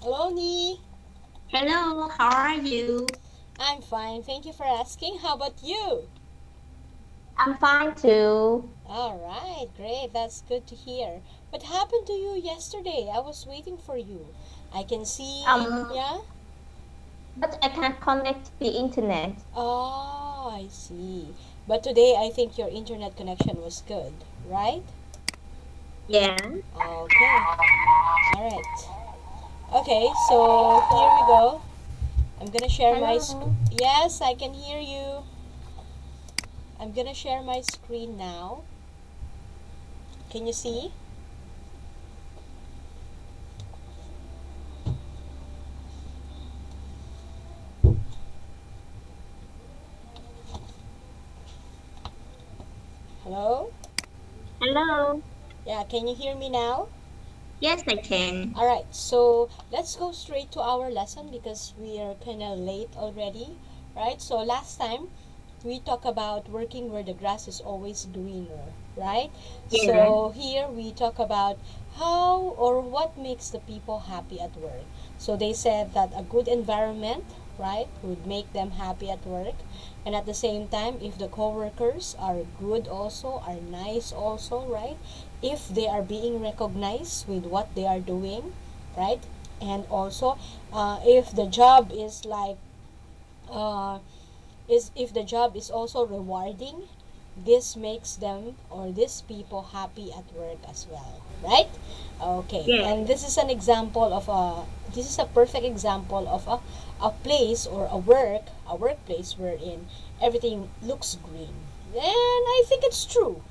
Hello, Nee. Hello, how are you? I'm fine. Thank you for asking. How about you? I'm fine too. All right, great. That's good to hear. What happened to you yesterday? I was waiting for you. I can see, Um, yeah? but I can't connect to the internet. Oh, I see. But today I think your internet connection was good, right? Yeah. Okay. All right. Okay, so here we go. I'm gonna share my Hello. Yes, I can hear you. I'm gonna share my screen now. Can you see? Hello? Hello. Yeah, can you hear me now? Yes, I can. All right, so let's go straight to our lesson because we are kind of late already, right? So last time we talk about working where the grass is always greener, right? Yeah. So here we talk about how or what makes the people happy at work. So they said that a good environment, right, would make them happy at work. And at the same time, if the coworkers are good also, are nice also, right? If they are being recognized with what they are doing, right? And also, if the job is like uh, is if the job is also rewarding, this makes them or these people happy at work as well, right? Okay, Yeah. and this is an example of a this is a perfect example of a place or a workplace wherein everything looks green. And I think it's true.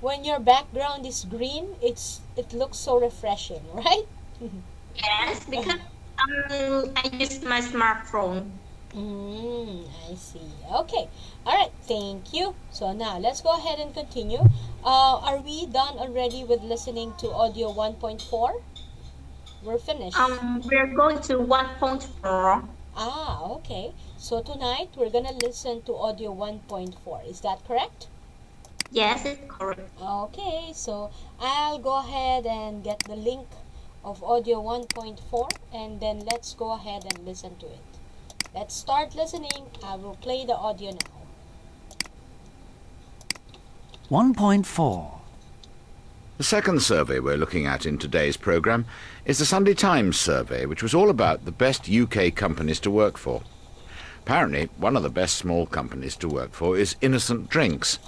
When your background is green, it looks so refreshing, right? Yes, because I use my smartphone. I see. Okay. All right. Thank you. So now let's go ahead and continue. Are we done already with listening to audio 1.4? We're finished. We're going to 1.4. Ah, okay. So tonight we're gonna listen to audio 1.4. Is that correct? Yes, it's correct. Okay. So I'll go ahead and get the link of audio 1.4 and then let's go ahead and listen to it. Let's start listening. I will play the audio now. 1.4. The second survey we're looking at in today's programme is the Sunday Times survey, which was all about the best UK companies to work for. Apparently, one of the best small companies to work for is Innocent Drinks.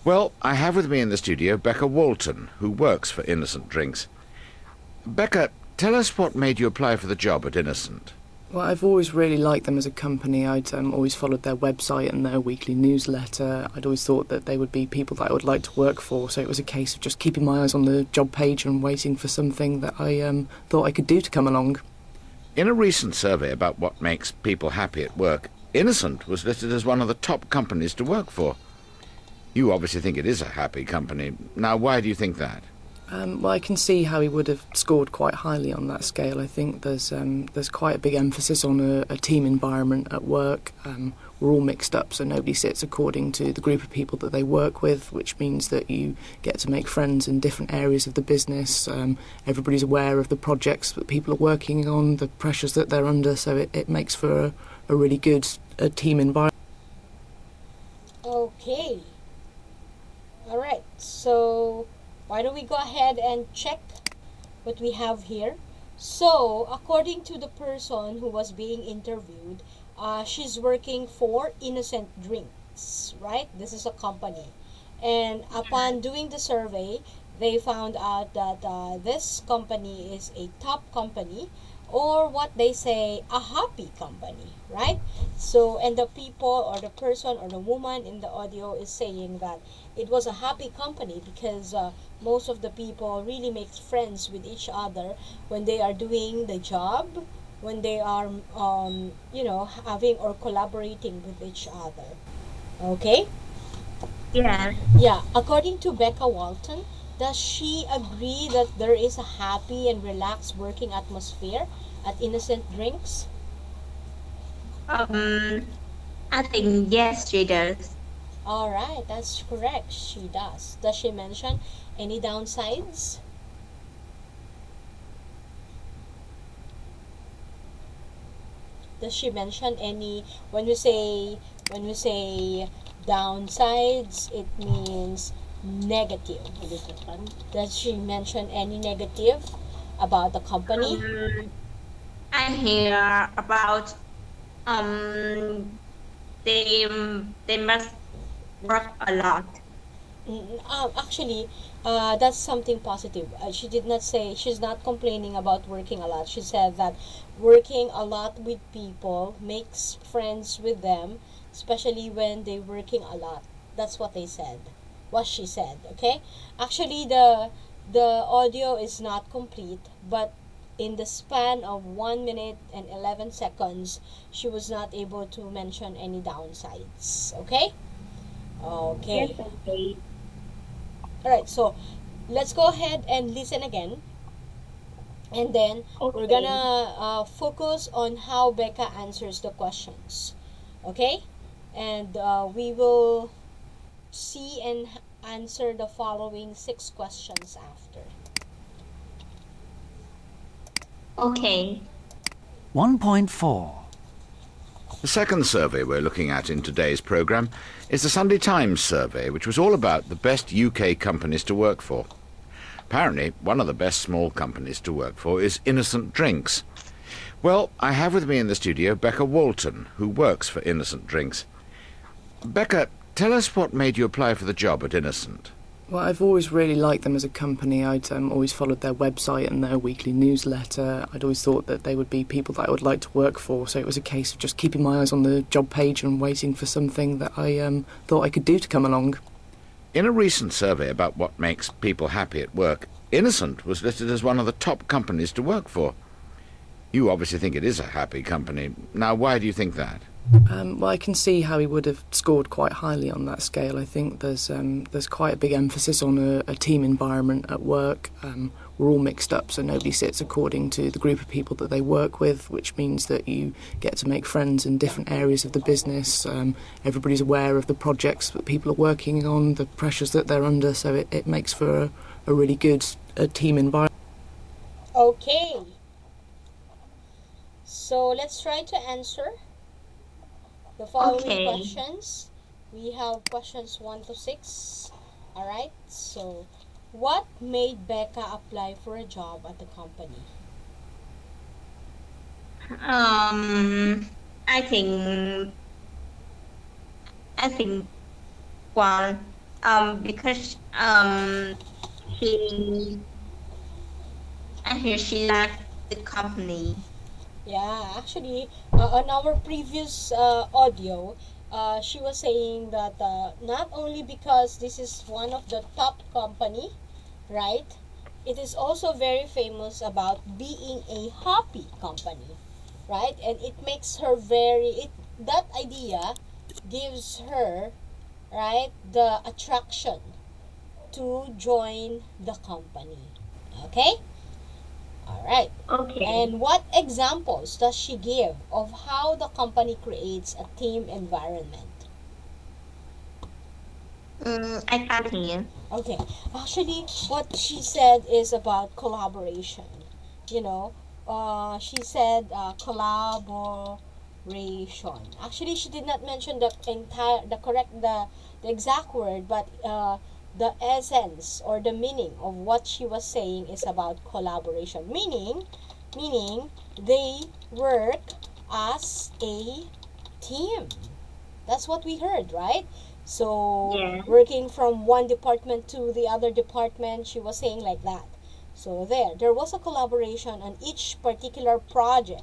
Well, I have with me in the studio Becca Walton, who works for Innocent Drinks. Becca, tell us what made you apply for the job at Innocent. Well, I've always really liked them as a company. I'd always followed their website and their weekly newsletter. I'd always thought that they would be people that I would like to work for, so it was a case of just keeping my eyes on the job page and waiting for something that I thought I could do to come along. In a recent survey about what makes people happy at work, Innocent was listed as one of the top companies to work for. You obviously think it is a happy company. Now, why do you think that? Well, I can see how he would have scored quite highly on that scale. I think there's quite a big emphasis on a team environment at work. We're all mixed up, so nobody sits according to the group of people that they work with, which means that you get to make friends in different areas of the business. Everybody's aware of the projects that people are working on, the pressures that they're under, so it makes for a really good team environment. Okay. All right. So why don't we go ahead and check what we have here? So, according to the person who was being interviewed, she's working for Innocent Drinks, right? This is a company. And upon doing the survey, they found out that this company is a top company or what they say a happy company, right? So, and the people or the person or the woman in the audio is saying that it was a happy company because most of the people really make friends with each other when they are doing the job, when they are having or collaborating with each other. Okay. Yeah. Yeah, according to Becca Walton, does she agree that there is a happy and relaxed working atmosphere at Innocent Drinks? Um, I think yes, she does. All right, that's correct. She does. Does she mention any downsides? Does she mention any, when we say downsides, it means negative. Does she mention any negative about the company? I hear about they must work a lot. Actually, that's something positive. She did not say, she's not complaining about working a lot. She said that working a lot with people makes friends with them, especially when they're working a lot. That's what they said. What she said, okay? Actually, the audio is not complete, but in the span of 1 minute and 11 seconds, she was not able to mention any downsides, okay? Okay. Yes, okay. Alright, so let's go ahead and listen again. And then we're Okay. gonna focus on how Becca answers the questions. Okay? And we will see and answer the following 6 questions after. Okay. 1.4. The second survey we're looking at in today's programme is the Sunday Times survey, which was all about the best UK companies to work for. Apparently, one of the best small companies to work for is Innocent Drinks. Well, I have with me in the studio Becca Walton, who works for Innocent Drinks. Becca, tell us what made you apply for the job at Innocent. Well, I've always really liked them as a company. I'd always followed their website and their weekly newsletter. I'd always thought that they would be people that I would like to work for, so it was a case of just keeping my eyes on the job page and waiting for something that I thought I could do to come along. In a recent survey about what makes people happy at work, Innocent was listed as one of the top companies to work for. You obviously think it is a happy company. Now, why do you think that? Well, I can see how he would have scored quite highly on that scale. I think there's quite a big emphasis on a team environment at work. We're all mixed up, so nobody sits according to the group of people that they work with, which means that you get to make friends in different areas of the business. Everybody's aware of the projects that people are working on, the pressures that they're under, so it makes for a really good team environment. Okay. So let's try to answer the following Okay. questions. We have questions 1 to 6. Alright, so what made Becca apply for a job at the company? I think one because she I hear she liked the company. Yeah, actually, on our previous audio, she was saying that not only because this is one of the top company, right? It is also very famous about being a happy company, right? And it makes her that idea gives her, right, the attraction to join the company. Okay? All right. Okay. And what examples does she give of how the company creates a team environment? I can't hear. Okay. Actually, what she said is about collaboration. You know, she said collaboration. Actually, she did not mention the exact word, but the essence or the meaning of what she was saying is about collaboration. Meaning they work as a team. That's what we heard, right? So Yeah. working from one department to the other department, she was saying like that. So there was a collaboration on each particular project.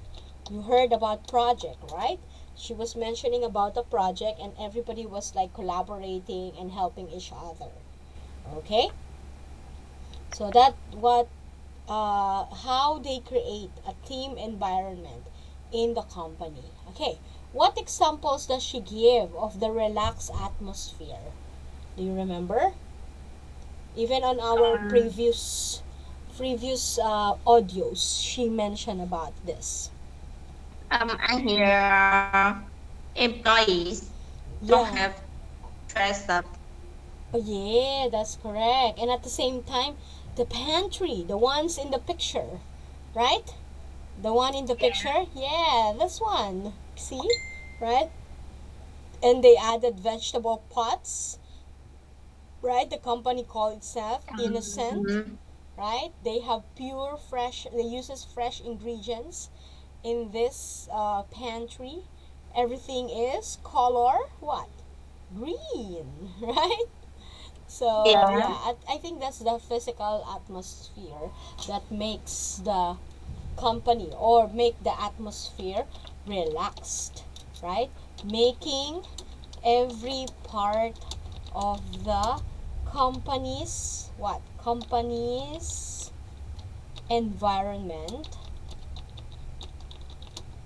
You heard about project, right? She was mentioning about the project and everybody was like collaborating and helping each other. Okay? So that what how they create a team environment in the company. Okay. What examples does she give of the relaxed atmosphere? Do you remember? Even on our previous audios, she mentioned about this. I hear employees don't Yeah. have dress up. Oh, yeah, that's correct. And at the same time, the pantry, the ones in the picture, right? The one in the picture? Yeah, this one. See? Right? And they added vegetable pots. Right? The company called itself Innocent. Mhm. Right? They have pure, fresh, they uses fresh ingredients in this pantry. Everything is color what? Green. Right? So Yeah. yeah, I think that's the physical atmosphere that makes the company or make the atmosphere relaxed, right? Making every part of the company's what? Company's environment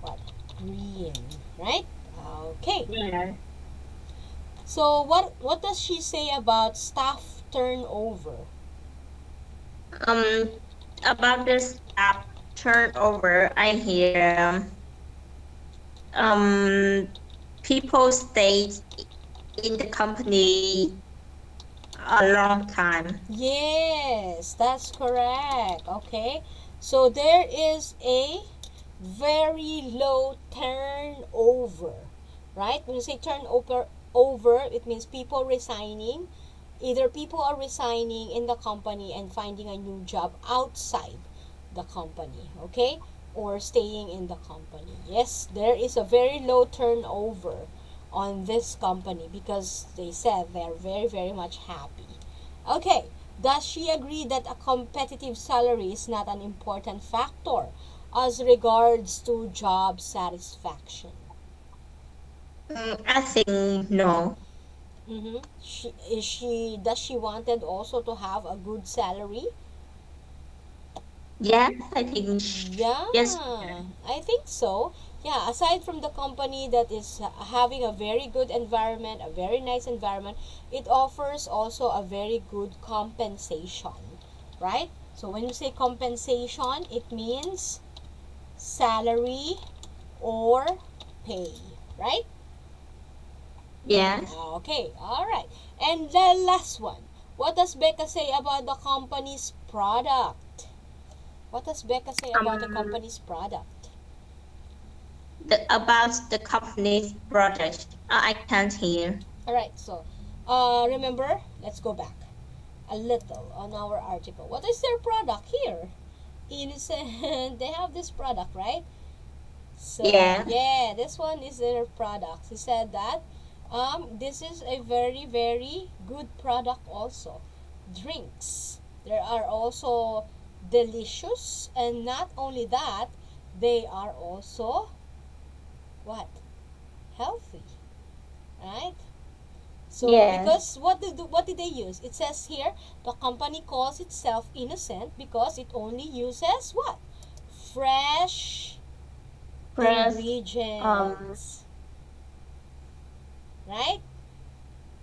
what? Green, right? Okay. Yeah. So what does she say about staff turnover? Um, about the staff turnover, I hear um people stayed in the company a long time. Yes, that's correct. Okay. So there is a very low turnover, right? When you say turnover, it means people resigning. Either people are resigning in the company and finding a new job outside the company, okay? Or staying in the company. Yes, there is a very low turnover on this company because they said they're very, very much happy. Okay, does she agree that a competitive salary is not an important factor as regards to job satisfaction? I think no. Mm-hmm. Does she wanted also to have a good salary? Yes, I think Yeah, yes. I think so. Yeah, aside from the company that is having a very good environment, a very nice environment, it offers also a very good compensation, right? So when you say compensation, it means salary or pay, right? Yes. Okay, all right. And the last one. What does Becca say about the company's product? What does Becca say about the Um, company's product? about the company's project, I can't hear. All right, so remember, let's go back a little on our article. What is their product here? Innocent, they have this product, right? So Yeah. yeah, this one is their product. He said that this is a very very good product also. Drinks. There are also delicious, and not only that, they are also what? Healthy, right? So Yes. because what did they use? It says here the company calls itself Innocent because it only uses what? Fresh Press. Um. ingredients, right?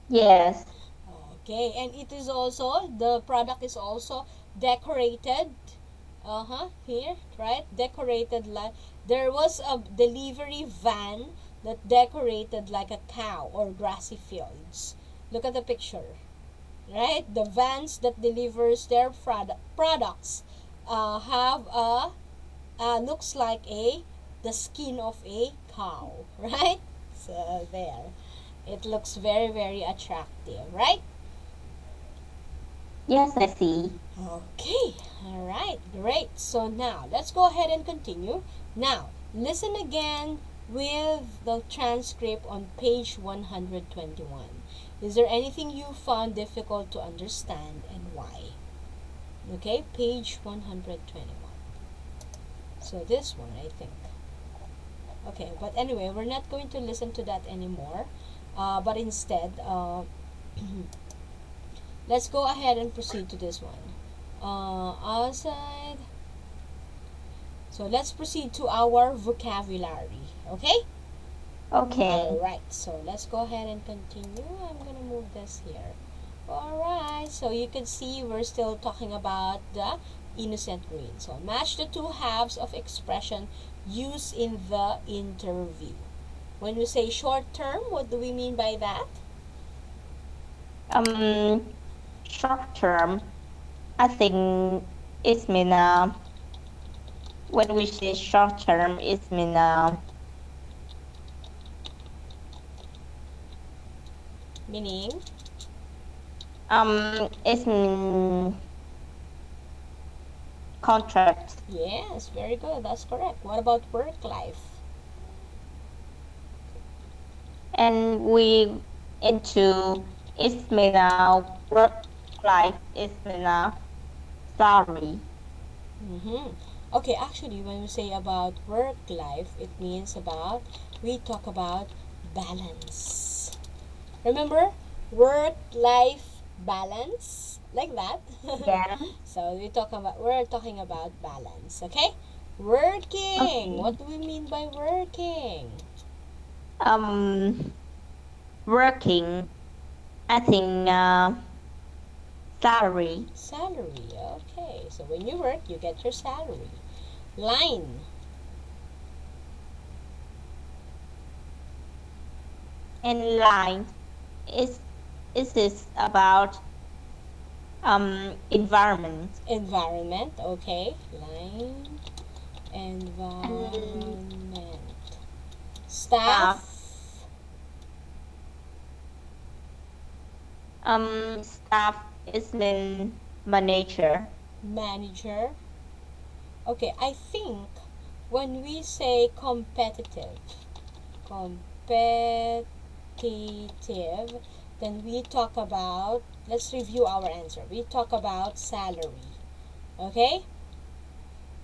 Yes. Okay, and it is also the product is also decorated. Here, right? Decorated like there was a delivery van that decorated like a cow or grassy fields. Look at the picture, right? The vans that delivers their products have a looks like a the skin of a cow, right? So there, it looks very very attractive, right? Yes, I see. Okay, all right, great. So now let's go ahead and continue. Now listen again with the transcript on page 121. Is there anything you found difficult to understand and why? Okay, page 121. So this one, I think. Okay, but anyway, we're not going to listen to that anymore. But instead, let's go ahead and proceed to this one. Outside. So let's proceed to our vocabulary. Okay? Okay. Alright, so let's go ahead and continue. I'm gonna move this here. Alright, so you can see we're still talking about the innocent green. So match the two halves of expression used in the interview. When we say short term, what do we mean by that? Short term, I think it means when we say short term, it means Meaning? it means contract. Yes, very good. That's correct. What about work life? And we into it means work life. It means salary. Okay, actually, when we say about work life, it means we talk about balance. Remember? Work life balance? Like that. Yeah. So we're talking about balance, okay? Working. Okay. What do we mean by working? Working. I think salary. Salary. Okay. So when you work, you get your salary. Line. And line is about environment. Environment. Okay. Line. Environment. Staff. Staff is mean manager. Manager. Okay, I think when we say competitive, then we talk about, let's review our answer. We talk about salary. Okay?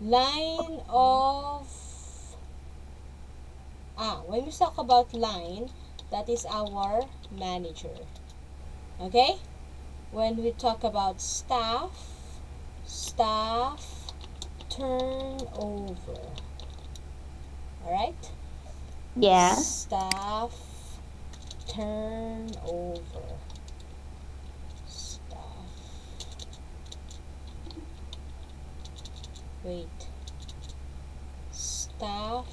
Line of, when we talk about line, that is our manager. Okay? When we talk about staff turnover. Alright? Yeah. Staff turnover. Staff. Wait. Staff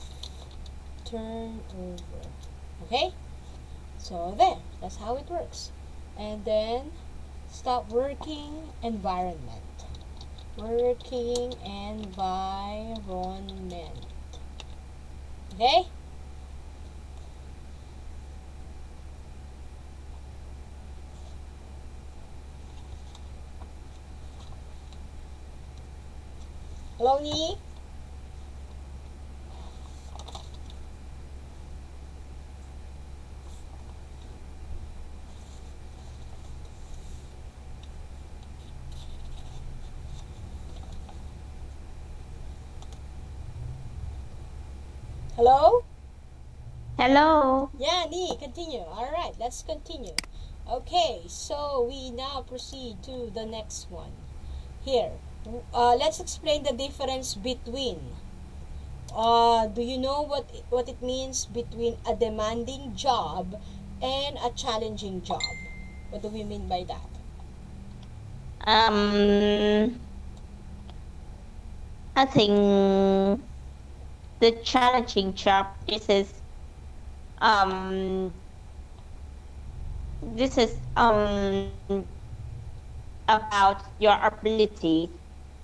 turnover. Okay? So there. That's how it works. And then stop working environment. Working environment. Okay? Hello, Nhi? Hello? Hello. Yeah, Nhi, continue. Alright, let's continue. Okay, so we now proceed to the next one. Here, let's explain the difference between. Do you know what it means between a demanding job and a challenging job? What do we mean by that? I think the challenging job this is about your ability,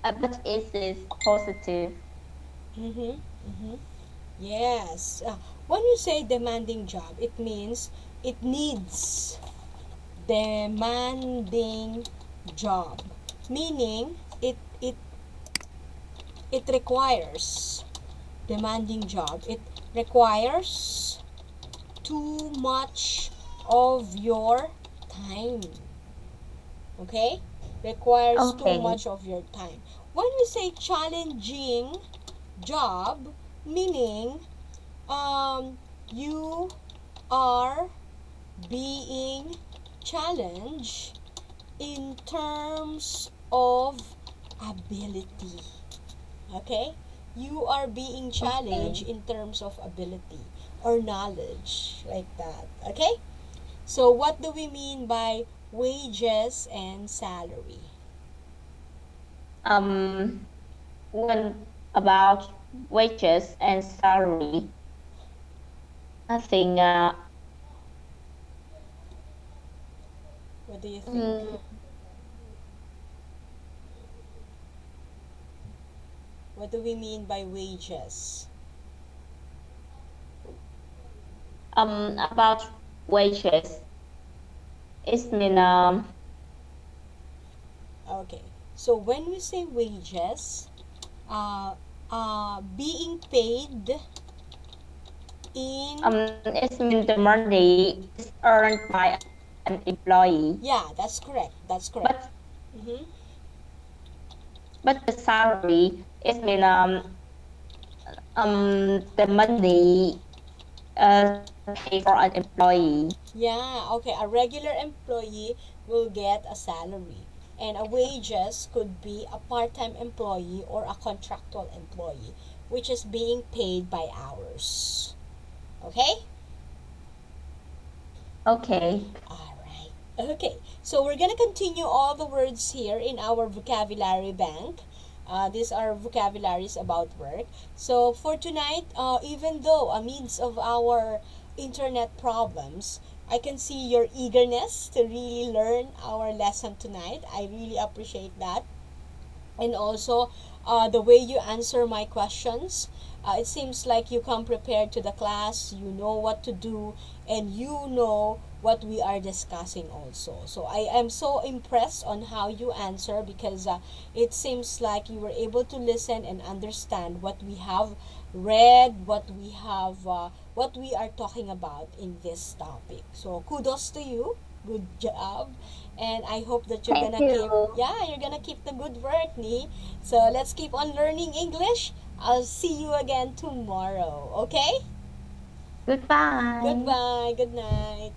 but it is positive. Yes. When you say demanding job, it means it needs demanding job, meaning it requires demanding job. It requires too much of your time. Okay? Requires too Okay. much of your time. When we say challenging job, meaning you are being challenged in terms of ability. Okay? You are being challenged in terms of ability or knowledge, like that. Okay? So what do we mean by wages and salary? When about wages and salary, I think What do you think? What do we mean by wages? About wages, it mean Okay, so when we say wages, being paid in, it mean the money is earned by an employee. yeah, that's correct. That's correct. But Mm-hmm. but the salary is mean the money paid for an employee. Yeah, okay. A regular employee will get a salary, and a wages could be a part-time employee or a contractual employee, which is being paid by hours. Okay? Okay. Alright. Okay, so we're gonna continue all the words here in our vocabulary bank. These are vocabularies about work. So for tonight, even though amidst of our internet problems, I can see your eagerness to really learn our lesson tonight. I really appreciate that. And also the way you answer my questions. It seems like you come prepared to the class, you know what to do, and you know what we are discussing also. So I am so impressed on how you answer, because it seems like you were able to listen and understand what we have read, what we have, what we are talking about in this topic. So kudos to you. Good job. And I hope that you're Thank gonna keep, you. yeah, you're gonna keep the good work, Nee. So let's keep on learning English. I'll see you again tomorrow, okay? Goodbye. Goodbye, good night.